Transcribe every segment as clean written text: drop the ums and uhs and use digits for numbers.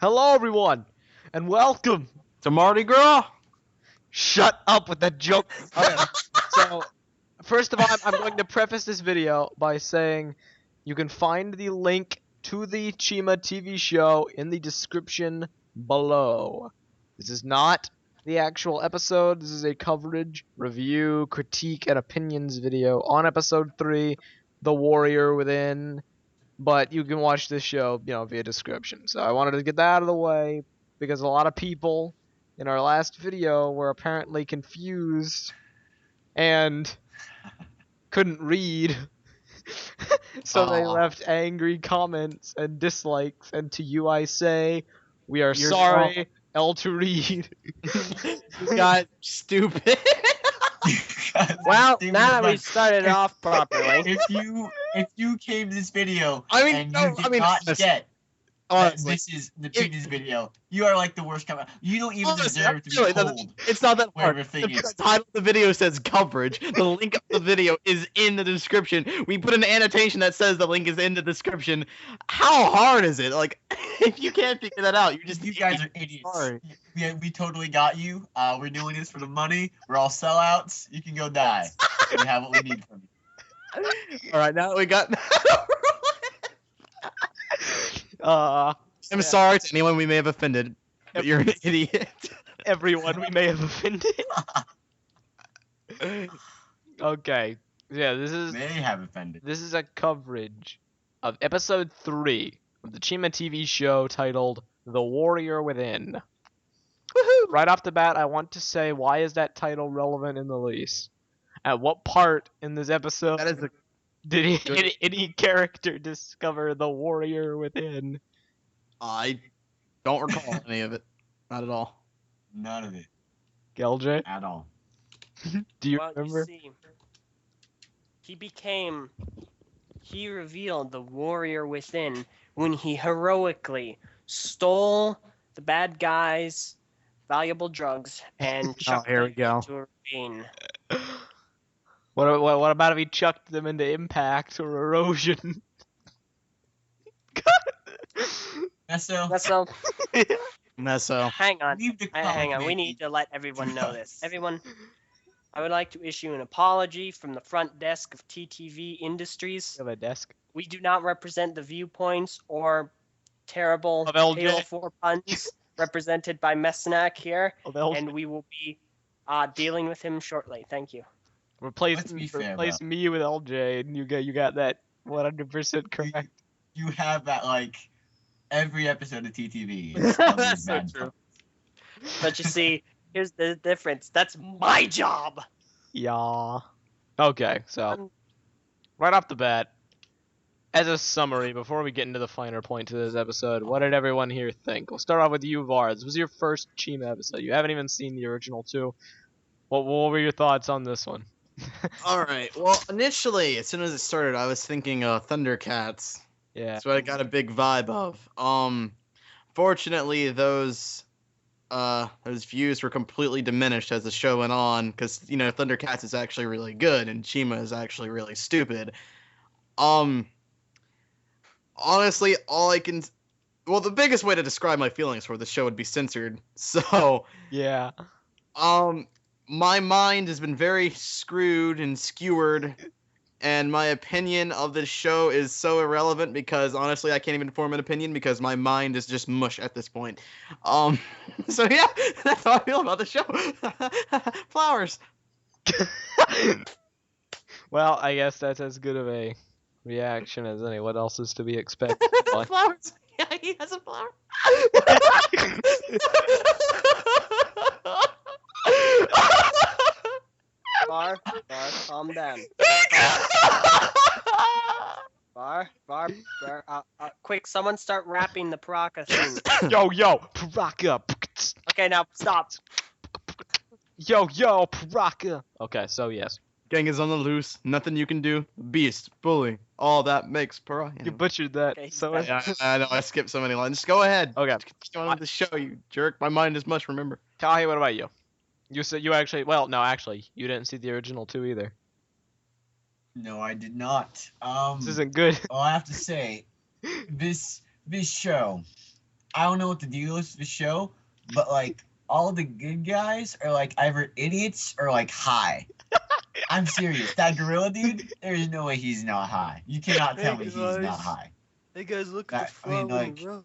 Hello, everyone, and welcome To Mardi Gras? Shut up with that joke. Okay, so first of all, I'm going to preface this video by saying you can find the link to the Chima TV show in the description below. This is not the actual episode. This is a coverage, review, critique, and opinions video on episode 3, The Warrior Within. But you can watch this show, via description. So I wanted to get that out of the way because a lot of people in our last video were apparently confused and couldn't read. So they left angry comments and dislikes, and to you I say, we are sorry, L to read. This guy's stupid. Well, now that we started off properly, if you came to this video I and you did not get that this is the previous video, you are like the worst comment. You don't even deserve to be told. It's not that hard. Whatever thing is. The title of the video says coverage. The link of the video is in the description. We put an annotation that says the link is in the description. How hard is it? Like, if you can't figure that out, You guys are idiots. Sorry. We totally got you. We're doing this for the money. We're all sellouts. You can go die. We have what we need from you. All right, now that we got. I'm sorry to anyone we may have offended, but you're an idiot. Everyone we may have offended. Okay, yeah, May have offended. This is a coverage of episode 3 of the Chima TV show titled The Warrior Within. Woohoo! Right off the bat, I want to say, why is that title relevant in the least? At what part in this episode That is a did any character discover the warrior within? I don't recall any of it. Not at all. None of it. Eljay? At all. Do you well, remember? you see, he revealed the warrior within when he heroically stole the bad guy's valuable drugs and chucked here we them go. into a ravine. What about if he chucked them into impact or erosion? Meso. Meso. Hang on. Leave the club, Hang on. We baby. need to let everyone know this. Everyone, I would like to issue an apology from the front desk of TTV Industries. You have a desk. We do not represent the viewpoints or terrible Of Eljay. Halo 4 puns represented by Messnak here, Of Eljay. and we will be dealing with him shortly. Thank you. Replace Let's be fair, me with Eljay, and you got that 100% correct. You have that like every episode of TTV. That's so bad true. But you see, here's the difference. That's my job. Yeah. Okay, so right off the bat, as a summary, before we get into the finer points of this episode, what did everyone here think? We'll start off with you, Var. This was your first Chima episode. You haven't even seen the original 2. What were your thoughts on this one? Alright, well, initially, as soon as it started, I was thinking Thundercats. Yeah. That's what I got a big vibe of. Fortunately, those views were completely diminished as the show went on, because, Thundercats is actually really good, and Chima is actually really stupid. Honestly, the biggest way to describe my feelings for the show would be censored, so, Yeah. my mind has been very screwed and skewered, and my opinion of this show is so irrelevant because, honestly, I can't even form an opinion because my mind is just mush at this point. So yeah, that's how I feel about the show. Flowers. Well, I guess that's as good of a reaction as any. What else is to be expected? Flowers. Yeah, he has a flower. Bar, calm down. Bar, quick, someone start rapping the Paraka theme. Yo, Paraka. Okay, now stop. Yo, Paraka. Okay, so yes. Gang is on the loose. Nothing you can do. Beast, bully, all that makes pariah. You butchered that. Okay, So Yeah, I know. I skipped so many lines. Just go ahead. okay. Continue on with the show, you jerk. My mind is mush. Remember. Kahi, what about you? You said you actually. Well, no, actually, you didn't see the original 2 either. No, I did not. This isn't good. All I have to say, this show I don't know what the deal is with the show, but like all the good guys are like either idiots or like high. I'm serious. That gorilla dude, there's no way he's not high. You cannot tell me he's not guys. high. Hey guys, look at the flower in the road.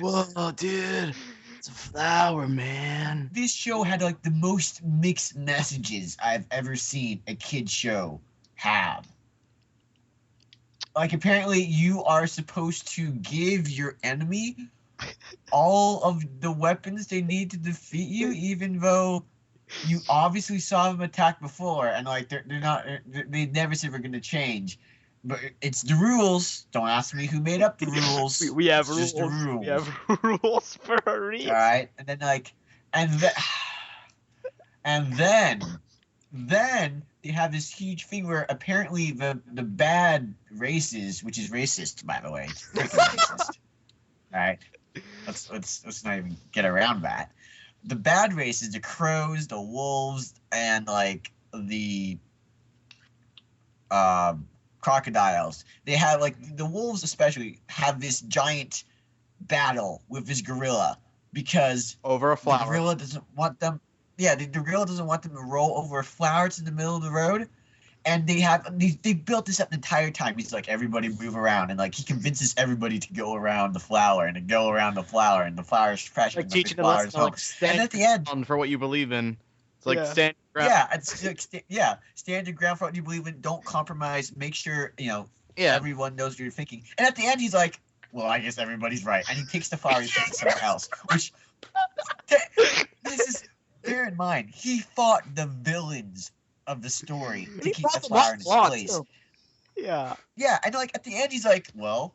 Whoa, dude. It's a flower, man. This show had like the most mixed messages I've ever seen a kid show have. Like apparently you are supposed to give your enemy all of the weapons they need to defeat you, even though you obviously saw them attack before, and like they're not, they never said we're gonna change. But it's the rules. Don't ask me who made up the rules. We have It's rules. just the rules. We have rules for a reason. All right, and then like, and then they have this huge thing where apparently the bad races, which is racist by the way, it's freaking racist. All right, let's not even get around that. The bad races, the crows, the wolves, and like the crocodiles. They have like the wolves especially have this giant battle with this gorilla because Over a flower. the gorilla doesn't want them. Yeah, the gorilla doesn't want them to roll over a flower that's in the middle of the road. And they built this up the entire time. He's like, everybody move around, and like he convinces everybody to go around the flower and to go around the flower, and the flower's fresh. Like and the teaching a flower's lesson, home. like stand And at the end, on for what you believe in. It's like Yeah. stand your ground. yeah, it's like, stand your ground for what you believe in. Don't compromise. Make sure Yeah. everyone knows what you're thinking. And at the end, he's like, well, I guess everybody's right, and he takes the flower and puts it somewhere else. Which this is, bear in mind, he fought the villains of the story to He keep the fought them flower in its lots, place. too. Yeah. Yeah, and like at the end, he's like, well,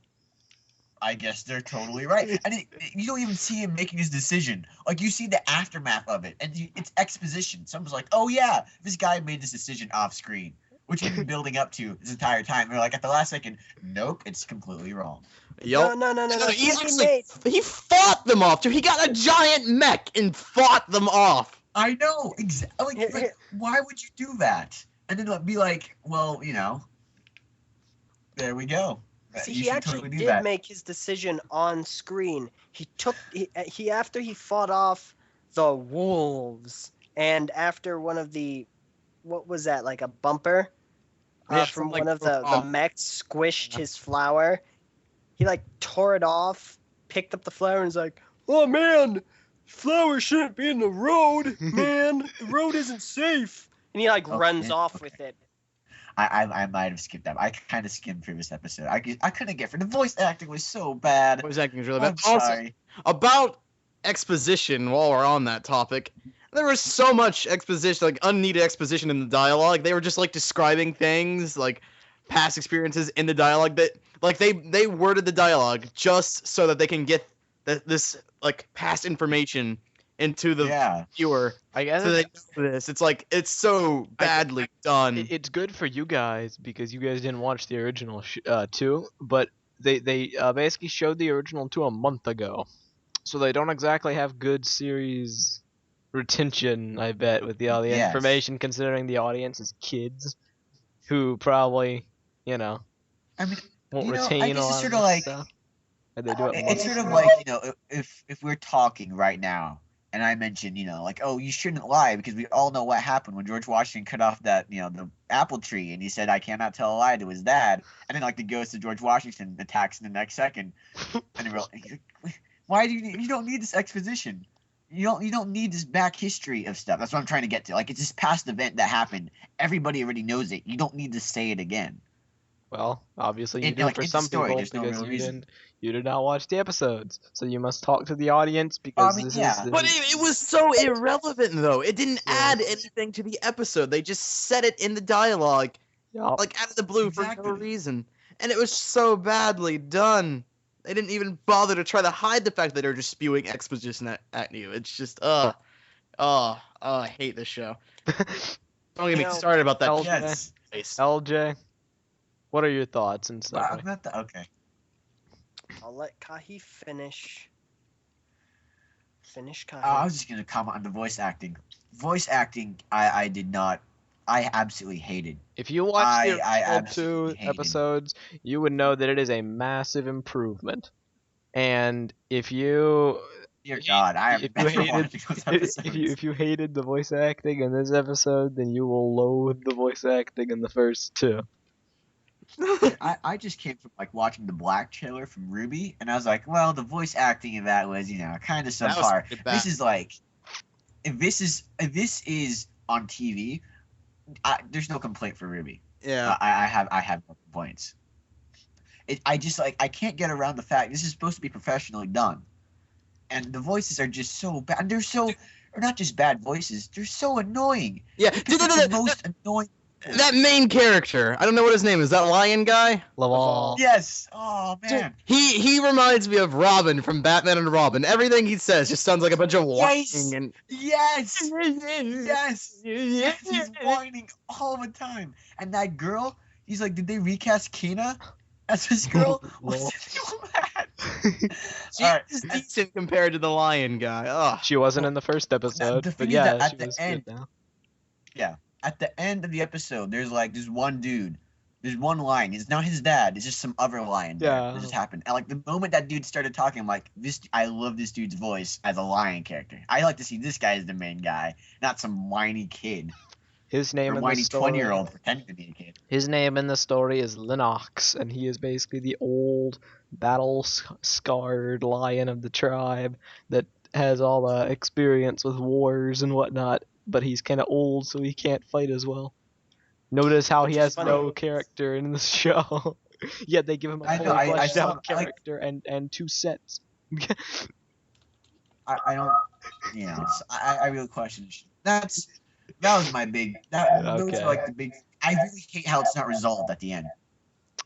I guess they're totally right. And you don't even see him making his decision. Like you see the aftermath of it, and it's exposition. Someone's like, oh yeah, this guy made this decision off screen, which he's been building up to this entire time. They're like at the last second, nope, it's completely wrong. Yup. No. He He actually made- he fought them off, dude. He got a giant mech and fought them off. I know exactly. Here- Like, here- why would you do that? And then be like, well, there we go. See, You he should actually totally do did that. make his decision on screen. He after he fought off the wolves, and after one of the, what was that, like a bumper Yeah, from from, like, one of the the top. mechs squished his flower. He like tore it off, picked up the flower, and was like, "Oh man, flower shouldn't be in the road, man. The road isn't safe." And he like runs off with it. I might have skipped that. I kind of skimmed through this episode. I couldn't get through. The voice acting was so bad. Voice acting is really I'm bad. Also, sorry. about exposition, while we're on that topic, there was so much exposition, like unneeded exposition in the dialogue. They were just like describing things, like past experiences in the dialogue that, like, they worded the dialogue just so that they can get this like past information into the Yeah. viewer. I guess So they know this. It's like it's so badly done. it's good for you guys because you guys didn't watch the original two, but they basically showed the original 2 a month ago, so they don't exactly have good series retention. I bet with all the Yes. information, considering the audience is kids, who probably I mean, won't I retain guess a it's lot sort of of this like stuff. And they do it it's once. sort of like if we're talking right now. And I mentioned, like, oh, you shouldn't lie because we all know what happened when George Washington cut off that, the apple tree, and he said, "I cannot tell a lie to his dad." And then, like, the ghost of George Washington attacks in the next second. And you're like, why do you don't need this exposition? You don't need this back history of stuff. That's what I'm trying to get to. Like, it's this past event that happened. Everybody already knows it. You don't need to say it again. Well, obviously you In- do like, for in the some story, people there's no because real reason. you did not watch the episodes, so you must talk to the audience because I mean, this yeah. is. But it was so irrelevant, though. It didn't Yeah. add anything to the episode. They just said it in the dialogue, Yeah. like out of the blue for no Exactly. reason. And it was so badly done. They didn't even bother to try to hide the fact that they're just spewing exposition at you. It's just, I hate this show. Don't get me You know, started about that. Okay. Yes. Face. LJ, what are your thoughts and stuff? I'm not the okay. I'll let Kahi finish. Finish Kahi. I was just gonna comment on the voice acting. Voice acting, I did not. I absolutely hated. If you watch the I original absolutely 2 hated. episodes, you would know that it is a massive improvement. And if you Dear God, I am if you never hated watching those episodes. if you hated the voice acting in this episode, then you will loathe the voice acting in the first two. I just came from like watching the Black trailer from Ruby, and I was like, well, the voice acting in that was, kind of That was subpar. pretty bad. This is like, if this is on TV, there's no complaint for Ruby. Yeah. I have no complaints. I just like I can't get around the fact this is supposed to be professionally done, and the voices are just so bad. They're not just bad voices. They're so annoying. Yeah. The most annoying. That main character, I don't know what his name is. That lion guy? Laval. Yes. Oh man. He reminds me of Robin from Batman and Robin. Everything he says just sounds like a bunch of whining Yes. and Yes. Yes. Yes. He's whining all the time. And that girl, he's like, did they recast Kina as this girl? What's the deal with that? She's All right. decent compared to the lion guy. Ugh. She wasn't in the first episode, the but thing is yeah, that at she the was end- good now. At the end of the episode, there's one dude. There's one line. It's not his dad. It's just some other lion. Yeah. That just happened. And like the moment that dude started talking, I'm like, I love this dude's voice as a lion character. I like to see this guy as the main guy, not some whiny kid His name or in the whiny story. 20-year-old pretending to be a kid. His name in the story is Lennox, and he is basically the old battle-scarred lion of the tribe that has all the experience with wars and whatnot, but he's kind of old, so he can't fight as well. Notice how Which he is has funny. no character in the show. Yet they give him a I fully know, I fleshed saw- out I like- character and two sets. I don't, I really question. That was my big. Those Okay. are like the big. I really hate how it's not resolved at the end.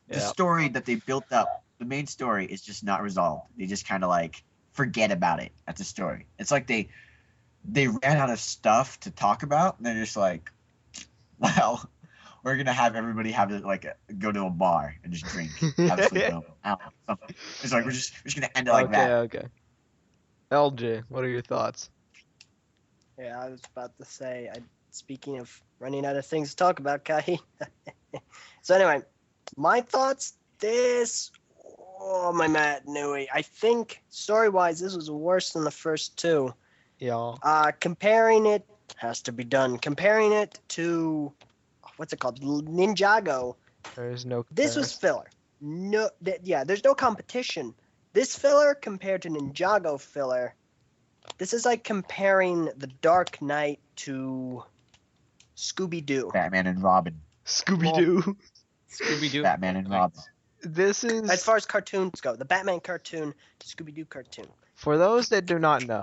The Yeah. story that they built up, the main story, is just not resolved. They just kind of like forget about it at the story. It's like they ran out of stuff to talk about, and they're just like, well, we're gonna have everybody go to a bar and just drink, have a sleepover. I don't know, something. It's like we're just gonna end it like that. Okay. LJ, what are your thoughts? Yeah, I was about to say, speaking of running out of things to talk about, Kahi. So anyway, my thoughts, my Matt Nui. I think, story-wise, this was worse than the first two. Yeah. Comparing it, has to be done. Comparing it to, what's it called, Ninjago, There's no. this was filler. There's no competition. This filler compared to Ninjago filler, this is like comparing The Dark Knight to Scooby-Doo. Batman and Robin. Scooby-Doo. Scooby-Doo. Batman and Robin. This is As far as cartoons go, the Batman cartoon, Scooby-Doo cartoon. for those that do not know.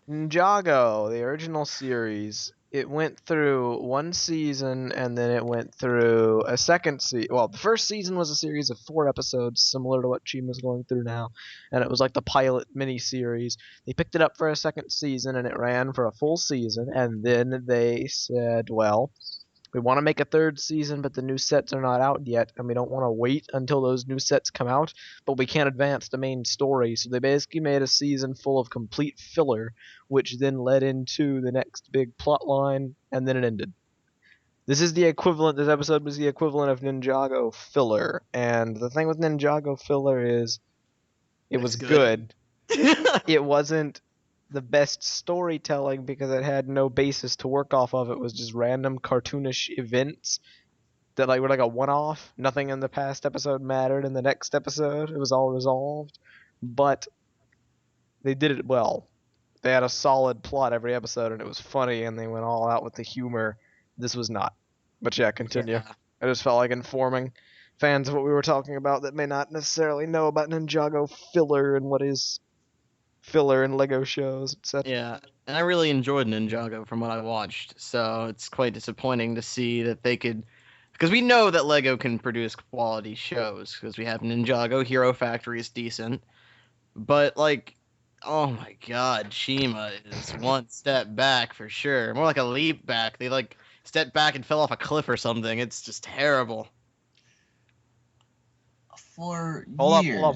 Ninjago, the original series, it went through one season and then it went through a second season. Well, the first season was a series of 4 episodes, similar to what Chima's going through now, and it was like the pilot mini-series. They picked it up for a second season and it ran for a full season, and then they said, well, we want to make a third season, but the new sets are not out yet, and we don't want to wait until those new sets come out, but we can't advance the main story, so they basically made a season full of complete filler, which then led into the next big plot line, and then it ended. This episode was the equivalent of Ninjago filler, and the thing with Ninjago filler is, it was good. It wasn't the best storytelling because it had no basis to work off of. It was just random cartoonish events that were like a one-off. Nothing in the past episode mattered. In the next episode, it was all resolved. But they did it well. They had a solid plot every episode, and it was funny, and they went all out with the humor. This was not. But yeah, continue. Yeah. I just felt like informing fans of what we were talking about that may not necessarily know about Ninjago filler and what is filler in Lego shows, etc. Yeah, and I really enjoyed Ninjago from what I watched, so it's quite disappointing to see that they could, because we know that Lego can produce quality shows, because we have Ninjago, Hero Factory is decent, but like, oh my god, Chima is one step back for sure, more like a leap back. They like stepped back and fell off a cliff or something. It's just terrible. For Hold years. up.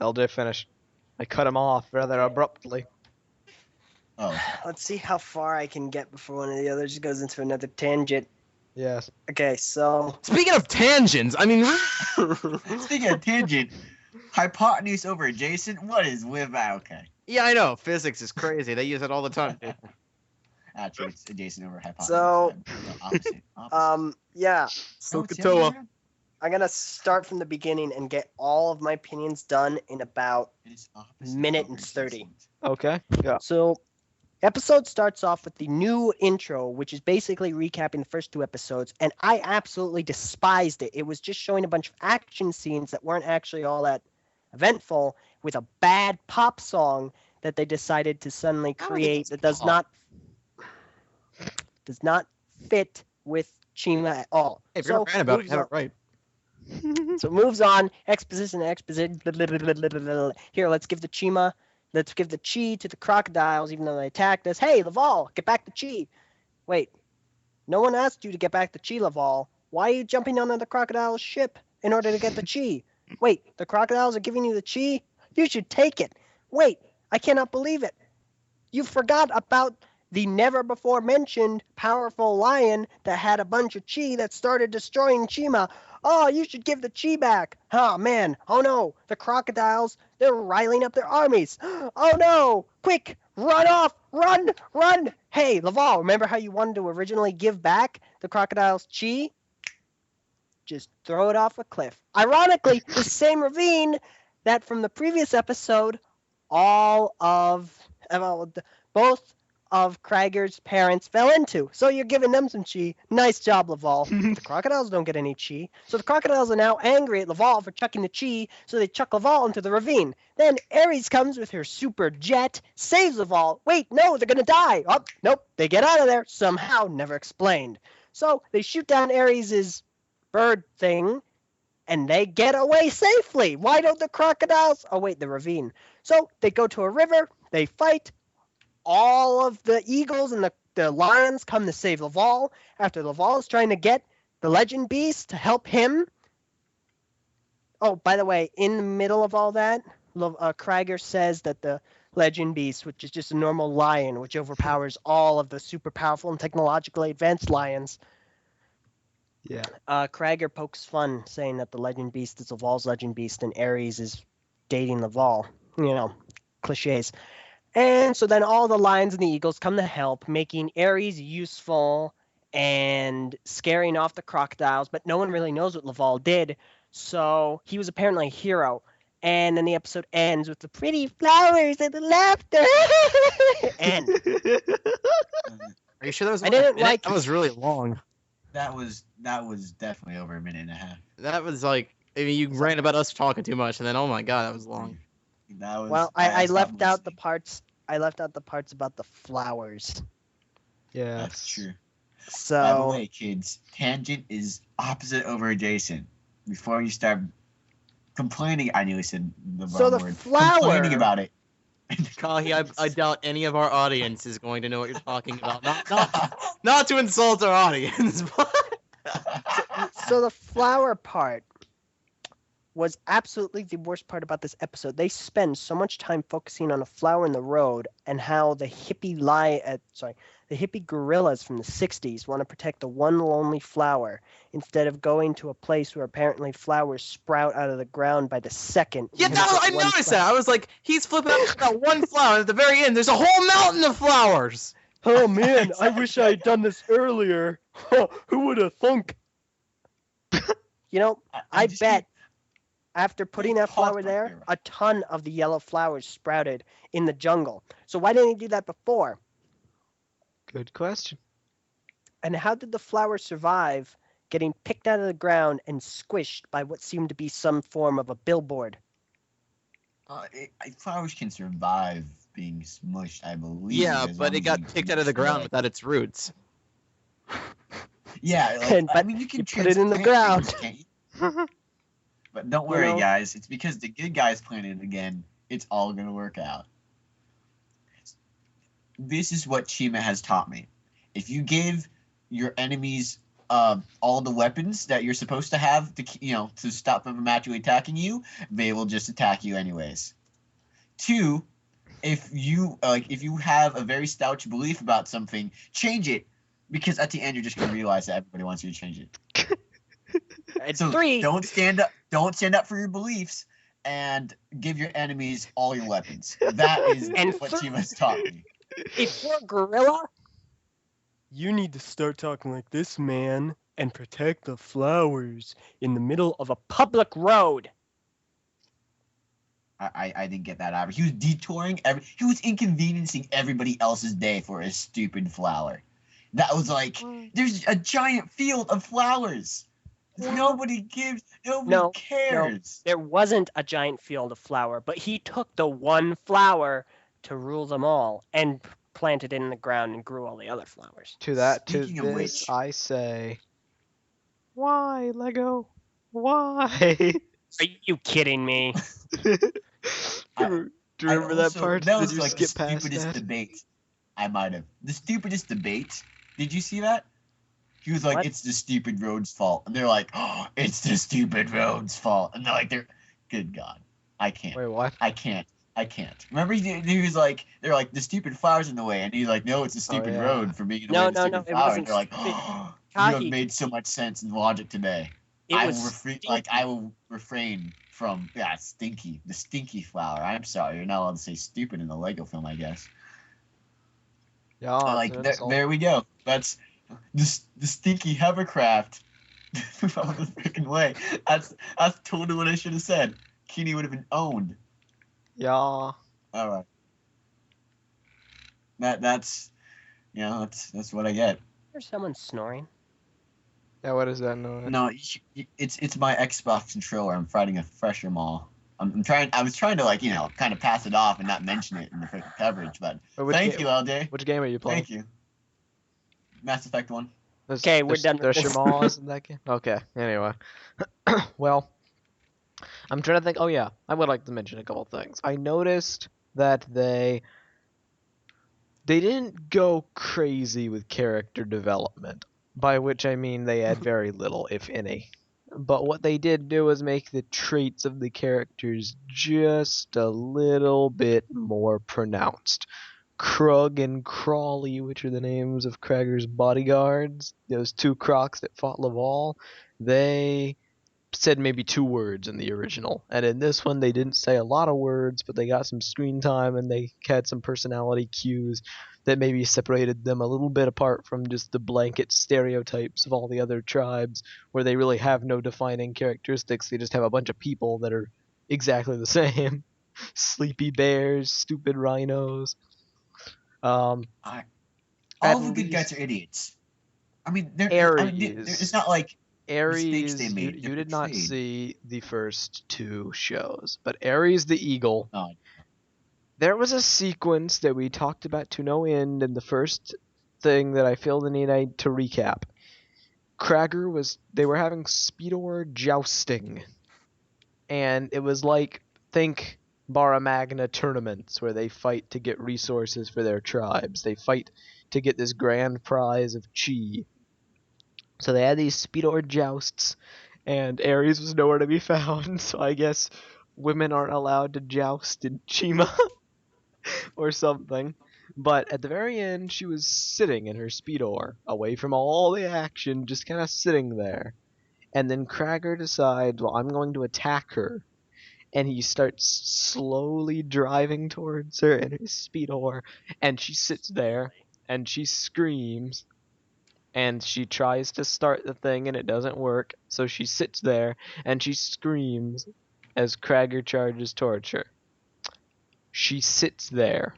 LJ, finish. I cut him off rather abruptly. Oh, Let's see how far I can get before one of the others goes into another tangent. Yes. Okay, so Speaking of tangents, I mean, Speaking of tangent, hypotenuse over adjacent. What is with that? Okay. yeah, I know physics is crazy. They use it all the time. Actually, it's adjacent over hypotenuse. So, No, opposite. yeah, No, it's the other way Sokotoa. around. I'm gonna start from the beginning and get all of my opinions done in about It's opposite minute over and 30. adjacent. Okay. Yeah. So, episode starts off with the new intro, which is basically recapping the first 2 episodes, and I absolutely despised it. It was just showing a bunch of action scenes that weren't actually all that eventful, with a bad pop song that they decided to suddenly I don't think create it's that does pop. not fit with Chima at all. Hey, if you're a fan about it, moves have on. it right. So it moves on. Exposition. Here, let's give the chi to the crocodiles, even though they attacked us. Hey, Laval, get back the chi. Wait, no one asked you to get back the chi, Laval. Why are you jumping onto the crocodile's ship in order to get the chi? Wait, the crocodiles are giving you the chi? You should take it. Wait, I cannot believe it. You forgot about the never before mentioned powerful lion that had a bunch of chi that started destroying Chima. Oh, you should give the chi back. Oh, man. Oh, no. The crocodiles, they're riling up their armies. Oh, no. Quick, run off. Run, run. Hey, Laval, remember how you wanted to originally give back the crocodile's chi? Just throw it off a cliff. Ironically, the same ravine that from the previous episode, both of Krager's parents fell into. So you're giving them some chi. Nice job, Laval. The crocodiles don't get any chi. So the crocodiles are now angry at Laval for chucking the chi, so they chuck Laval into the ravine. Then Ares comes with her super jet, saves Laval. Wait, no, they're gonna die. Oh, nope, they get out of there. Somehow, never explained. So they shoot down Ares's bird thing, and they get away safely. Why don't the crocodiles? Oh, wait, the ravine. So they go to a river, they fight. All of the eagles and the lions come to save Laval after Laval is trying to get the legend beast to help him. Oh, by the way, in the middle of all that, Krager says that the legend beast, which is just a normal lion, which overpowers all of the super powerful and technologically advanced lions, Yeah. Krager pokes fun, saying that the legend beast is Laval's legend beast and Ares is dating Laval. You know, cliches. And so then all the lions and the eagles come to help, making Ares useful and scaring off the crocodiles, but no one really knows what Laval did, so he was apparently a hero. And then the episode ends with the pretty flowers and the laughter. End. Are you sure that was? I didn't like That was really long. That was definitely over a minute and a half. That was like, I mean, you ran about us talking too much, and then oh my god, that was long. That was. Well, I stopped left out the listening. parts. I left out the parts about the flowers. Yeah. That's true. By the So way, kids, tangent is opposite over adjacent. Before you start complaining, I nearly said the wrong So the word. flower- Complaining about it. Kahi, I doubt any of our audience is going to know what you're talking about. Not to insult our audience, but so the flower part was absolutely the worst part about this episode. They spend so much time focusing on a flower in the road and how the hippie gorillas from the 60s want to protect the one lonely flower instead of going to a place where apparently flowers sprout out of the ground by the second. yeah, You have I one noticed flower. that. I was like, he's flipping out about one flower, and at the very end, there's a whole mountain of flowers. Oh man, I wish I had done this earlier. Who would have thunk? You know, I just bet after putting that Hawk flower up there, there. a ton of the yellow flowers sprouted in the jungle. So why didn't he do that before? Good question. And how did the flower survive getting picked out of the ground and squished by what seemed to be some form of a billboard? Flowers can survive being smushed, I believe. Yeah, as but long it as got you picked can out of the ground spread. without its roots. Yeah, like, And- I but mean, you can you put it in the transplant ground. things, can't you? But don't worry, know? guys. It's because the good guys planted it again. It's all gonna work out. This is what Chima has taught me. If you give your enemies all the weapons that you're supposed to have to stop them from actually attacking you, they will just attack you anyways. 2, if you have a very staunch belief about something, change it. Because at the end, you're just gonna realize that everybody wants you to change it. And So 3. don't stand up. Don't stand up for your beliefs, and give your enemies all your weapons. That is And what three- Chima's taught me. If you're a gorilla, you need to start talking like this, man, and protect the flowers in the middle of a public road. I didn't get that out. He was detouring he was inconveniencing everybody else's day for a stupid flower. That was like, there's a giant field of flowers. Nobody No, cares. There wasn't a giant field of flower, but he took the one flower to rule them all and planted it in the ground and grew all the other flowers. To Speaking of this, which- I say, why Lego? Why? Are you kidding me? Do you remember that part? That Did was you like skip the past stupidest that? debate. I might have. The stupidest debate. Did you see that? He was like, What? "It's the stupid road's fault," and they're like, "Oh, it's the stupid road's fault," and good God, I can't. Wait, what? I can't. Remember, he was like, they're like, the stupid flower's in the way, and he's like, no, it's the stupid yeah. road for being in the No, way of the no, stupid no, it flower. wasn't And they're like, stupid. oh, you have Kahi. made so much sense and logic today. It I was will I will refrain from the stinky flower. I'm sorry, you're not allowed to say stupid in the Lego film, I guess. Yeah, Like it's an insult. there we go. That's the stinky hovercraft. From the freaking way. That's totally what I should have said. Keeney would have been owned. Yeah. All right. That's what I get. There's someone snoring. Yeah, what is that noise? No, it's my Xbox controller. I'm fighting a fresher mall. I was trying to kind of pass it off and not mention it in the freaking coverage, but Wait, which thank game- you, LJ. Which game are you playing? Thank you. Mass Effect 1. Okay, we're done with There's this. Maws in that game? Okay, anyway. Well, I'm trying to think. Oh, yeah, I would like to mention a couple things. I noticed that they didn't go crazy with character development, by which I mean they had very little, if any. But what they did do was make the traits of the characters just a little bit more pronounced. Krug and Crawley, which are the names of Krager's bodyguards, those two crocs that fought Laval, they said maybe 2 words in the original. And in this one, they didn't say a lot of words, but they got some screen time and they had some personality cues that maybe separated them a little bit apart from just the blanket stereotypes of all the other tribes, where they really have no defining characteristics. They just have a bunch of people that are exactly the same. Sleepy bears, stupid rhinos. All At the good guys least- are idiots. I mean, it's not like mistakes Ares, they made. you They're did not portrayed. see the first 2 shows, but Ares the Eagle, Oh. there was a sequence that we talked about to no end in the first thing that I feel the need to recap. They were having Speedor jousting, and it was like, think Barra Magna tournaments where they fight to get resources for their tribes. They fight to get this grand prize of chi. So they had these Speedor jousts, and Ares was nowhere to be found, so I guess women aren't allowed to joust in Chima or something. But at the very end, she was sitting in her Speedor, away from all the action, just kind of sitting there. And then Krager decides, well, I'm going to attack her. And he starts slowly driving towards her in his Speedor, and she sits there, and she screams, and she tries to start the thing, and it doesn't work, so she sits there, and she screams as Krager charges towards her. She sits there.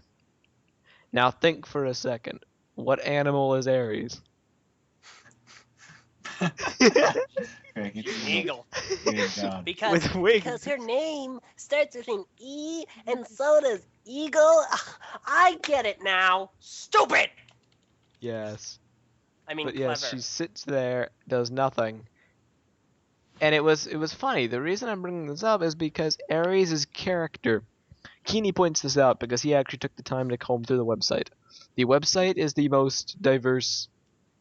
Now think for a second. What animal is Ares? Eagle. Good job. Because With wings. because her name starts with an E, and so does Eagle. I get it now. Stupid. Yes. I mean, But clever. yes, she sits there, does nothing. And it was funny. The reason I'm bringing this up is because Ares' character, Keeney points this out because he actually took the time to comb through the website. The website is the most diverse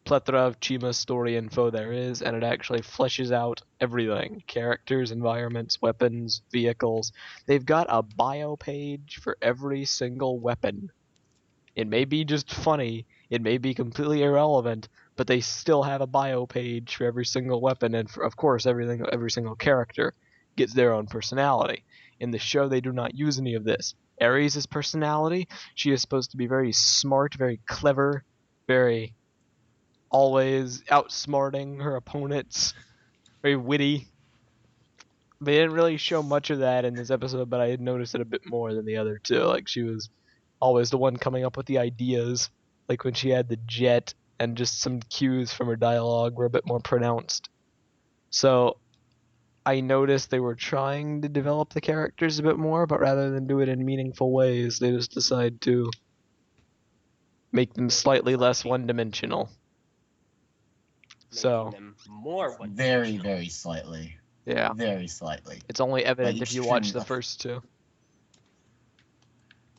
plethora of Chima story info there is, and it actually fleshes out everything. Characters, environments, weapons, vehicles. They've got a bio page for every single weapon. It may be just funny. It may be completely irrelevant, but they still have a bio page for every single weapon, and of course, every single character gets their own personality. In the show, they do not use any of this. Ares' personality, she is supposed to be very smart, very clever, very always outsmarting her opponents, very witty. They didn't really show much of that in this episode, but I had noticed it a bit more than the other two. Like, she was always the one coming up with the ideas, like when she had the jet, and just some cues from her dialogue were a bit more pronounced. So I noticed they were trying to develop the characters a bit more, but rather than do it in meaningful ways, they just decide to make them slightly less one-dimensional. So Making them more one. Very, very slightly. yeah, Very slightly. it's only evident Like, if you watch the extremely. first two.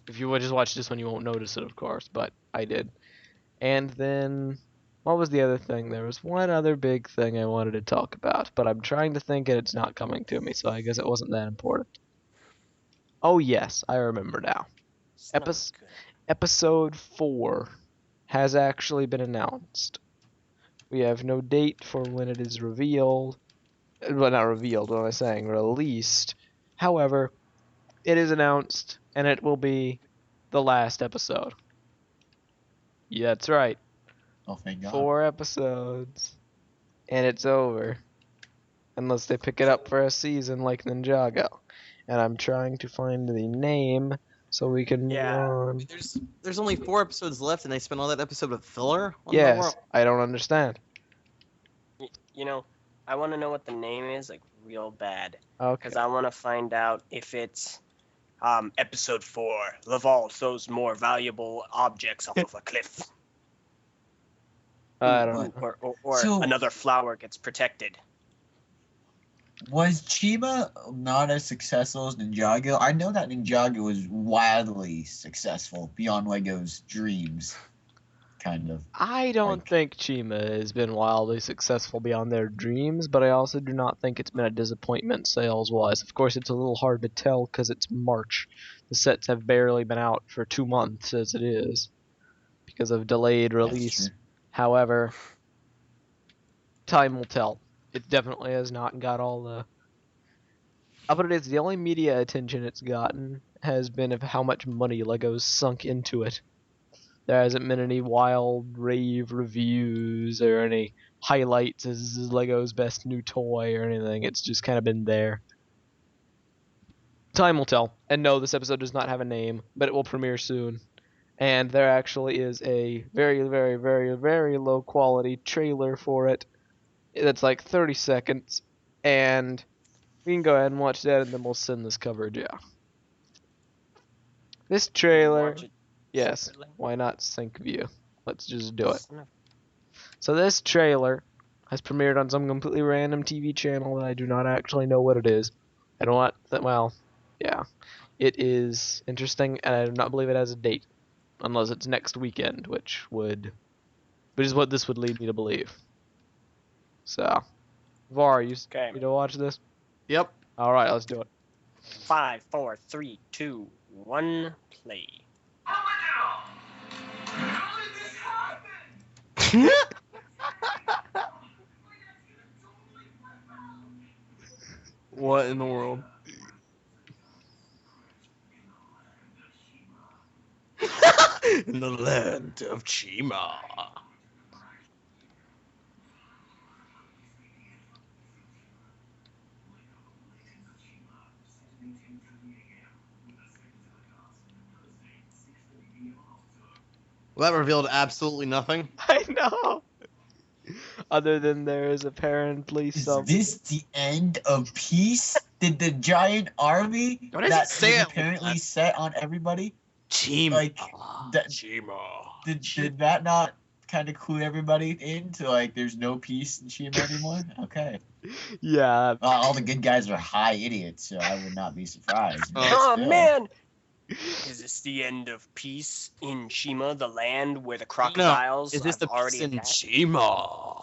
If you would just watch this one, you won't notice it, of course, but I did. And then, what was the other thing? There was one other big thing I wanted to talk about, but I'm trying to think and it's not coming to me, so I guess it wasn't that important. Oh yes, I remember now. It's not Epis- good. Episode 4 has actually been announced. We have no date for when it is revealed. Well, not revealed, what am I saying? Released. However, it is announced, and it will be the last episode. Yeah, that's right. Oh, thank God. 4 episodes, and it's over. Unless they pick it up for a season like Ninjago. And I'm trying to find the name so we can move Yeah. on. There's only 4 episodes left, and they spent all that episode with filler. What in the Yes, world? I don't understand. You know, I want to know what the name is, like, real bad. Okay. Because I want to find out if it's episode 4, Laval throws more valuable objects off of a cliff. I don't know. Or So- another flower gets protected. Was Chima not as successful as Ninjago? I know that Ninjago was wildly successful beyond Lego's dreams. Kind of. I don't Like- think Chima has been wildly successful beyond their dreams, but I also do not think it's been a disappointment sales-wise. Of course, it's a little hard to tell because it's March. The sets have barely been out for 2 months as it is because of delayed release. true. However, time will tell. It definitely has not got all the... But it is, the only media attention it's gotten has been of how much money Lego's sunk into it. There hasn't been any wild rave reviews or any highlights as Lego's best new toy or anything. It's just kind of been there. Time will tell. And no, this episode does not have a name, but it will premiere soon. And there actually is a very, very, very, very low quality trailer for it. That's like 30 seconds. And we can go ahead and watch that and then we'll send this coverage out. This trailer... Watch it Yes, separately. why not sync view? Let's just do it. Son of- So this trailer has premiered on some completely random TV channel that I do not actually know what it is. I don't want that. Well, yeah, it is interesting, and I do not believe it has a date, unless it's next weekend, which is what this would lead me to believe. So, Var, you Okay. to watch this? Yep. All right, let's do it. 5, 4, 3, 2, 1, play. What in the world? In the land of Chima. Well, that revealed absolutely nothing. I know. Other than there is apparently Is some. this the end of peace? Did the giant army Why does it that say was it like apparently that? set on everybody? Chima. Like, that- Chima. Did that not kind of clue everybody into like there's no peace in Chima anymore? Okay. Yeah, All the good guys are high idiots, so I would not be surprised. but Oh, still. man! Is this the end of peace in Shima, the land where the crocodiles Is this have the already peace in attacked? Chima?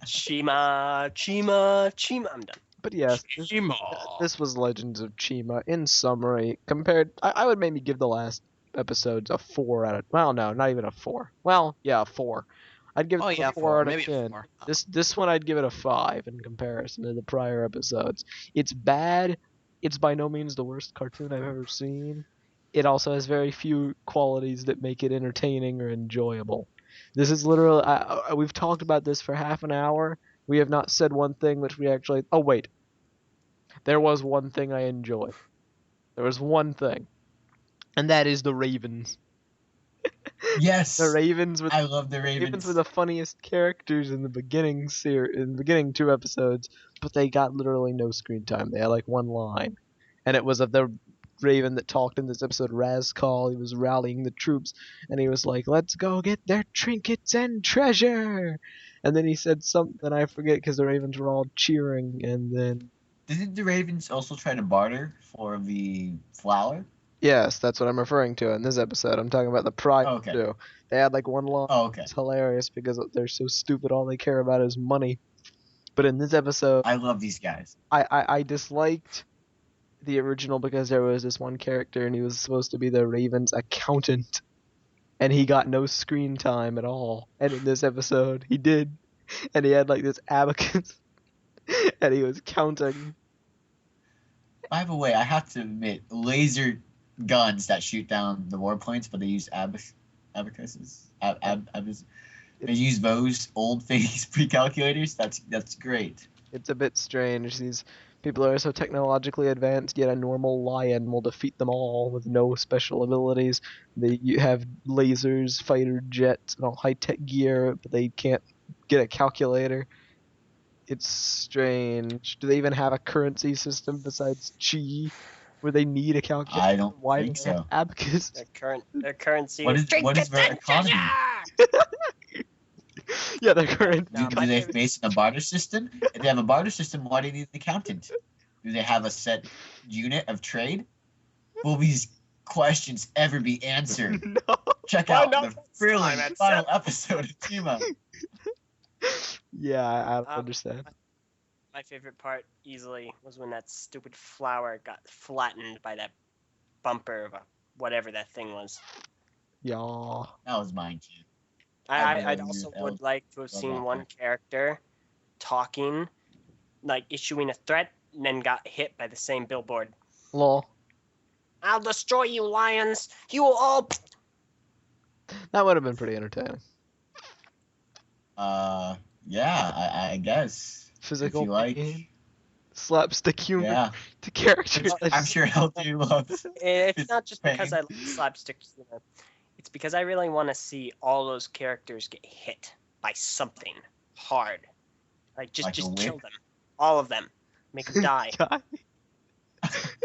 Chima. Chima. I'm done. But yes, Chima. this was Legends of Chima in summary. Compared, I would maybe give the last episodes a 4 out of. Well, no, not even a 4. Well, yeah, a 4. I'd give it Oh a yeah, 4 out maybe of a 10. 4. This one I'd give it a 5 in comparison to the prior episodes. It's bad. It's by no means the worst cartoon I've ever seen. It also has very few qualities that make it entertaining or enjoyable. This is literally. We've talked about this for half an hour. We have not said one thing which we actually. Oh wait, there was one thing I enjoyed. There was one thing, and that is the Ravens. Yes. The Ravens with I love the Ravens Ravens. were the funniest characters in the beginning in the beginning 2 episodes, but they got literally no screen time. They had like one line, and it was of the Raven that talked in this episode, Razcall. He was rallying the troops, and he was like, "Let's go get their trinkets and treasure." And then he said something I forget because the Ravens were all cheering, and then Didn't the Ravens also try to barter for the flower? yes, that's what I'm referring to in this episode. I'm talking about the prior Oh, okay. 2. They had like one line. Oh, okay. It's hilarious because they're so stupid. All they care about is money. But in this episode, I love these guys. I disliked the original because there was this one character and he was supposed to be the Ravens accountant, and he got no screen time at all. And in this episode, he did, and he had like this abacus, and he was counting. By the way, I have to admit, laser guns that shoot down the warplanes, but they use abacuses. They use those old phase pre-calculators. That's great. It's a bit strange. These people are so technologically advanced, yet a normal lion will defeat them all with no special abilities. You have lasers, fighter jets, and all high-tech gear, but they can't get a calculator. It's strange. Do they even have a currency system besides chi, where they need a calculator? I don't Why think do they have so. abacus? Their currency What is is their economy? Yeah, their currency. No, Do my they favorite- base a barter system? If they have a barter system, why do they need an accountant? Do they have a set unit of trade? Will these questions ever be answered? No. Check Why out not the this thrilling time? It's final set- episode of Chima. Yeah, I don't Um, understand. My favorite part easily was when that stupid flower got flattened by that bumper of whatever that thing was. Yeah. That was mine too. I I'd love also you, would like to have love seen that one character talking, like issuing a threat, and then got hit by the same billboard. Lol. I'll destroy you, lions! You will all. That would have been pretty entertaining. Yeah, I guess. Physical If you like, pain, slapstick humor yeah. to characters. I'm sure LJ loves. It's not just because I Pain. like slapstick humor. It's because I really want to see all those characters get hit by something hard. Like Like a just whip? kill them, all of them, make them die. God.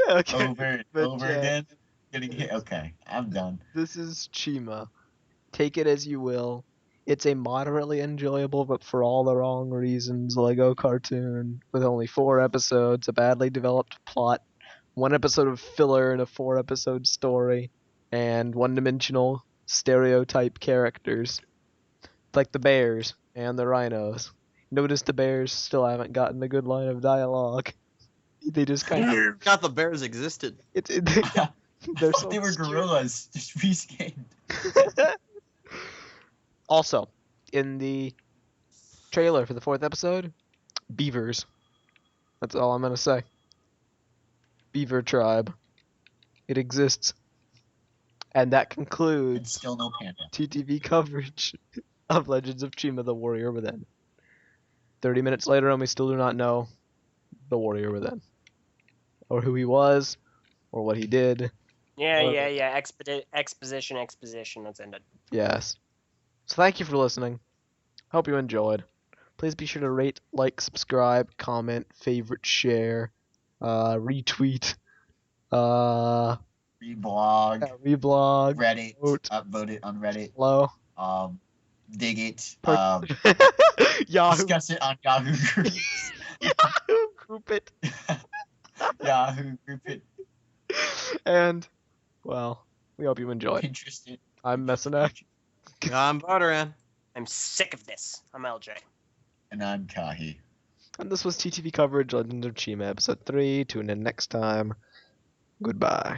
Yeah, okay. Over and But over yeah, again. Getting hit. Okay, I'm done. this is Chima. Take it as you will. It's a moderately enjoyable, but for all the wrong reasons, Lego cartoon with only 4 episodes, a badly developed plot, 1 episode of filler in a 4-episode story, and one-dimensional stereotype characters like the bears and the rhinos. Notice the bears still haven't gotten a good line of dialogue. They just kind of Forgot the bears existed. I they're thought so they were obscure. gorillas, just reskinned. Also, in the trailer for the 4th episode, beavers. That's all I'm gonna say. Beaver tribe. It exists. And that And concludes still no panda. TTV coverage of Legends of Chima the Warrior Within. 30 minutes later, and we still do not know the Warrior Within. Or who he was, or what he did. Yeah. Exposition. Let's end it. Yes. So thank you for listening. Hope you enjoyed. Please be sure to rate, like, subscribe, comment, favorite, share, retweet, Reblog, reblog, Reddit, vote. upvote it on Reddit, hello, dig it, Yahoo, discuss it on Yahoo groups. Yahoo, group it, Yahoo group it, and, well, we hope you enjoyed. Pinterest it. I'm Meso. I'm Barteran. I'm sick of this. I'm Eljay. And I'm Kahi. And this was TTV coverage, Legends of Chima, episode 3. Tune in next time. Goodbye.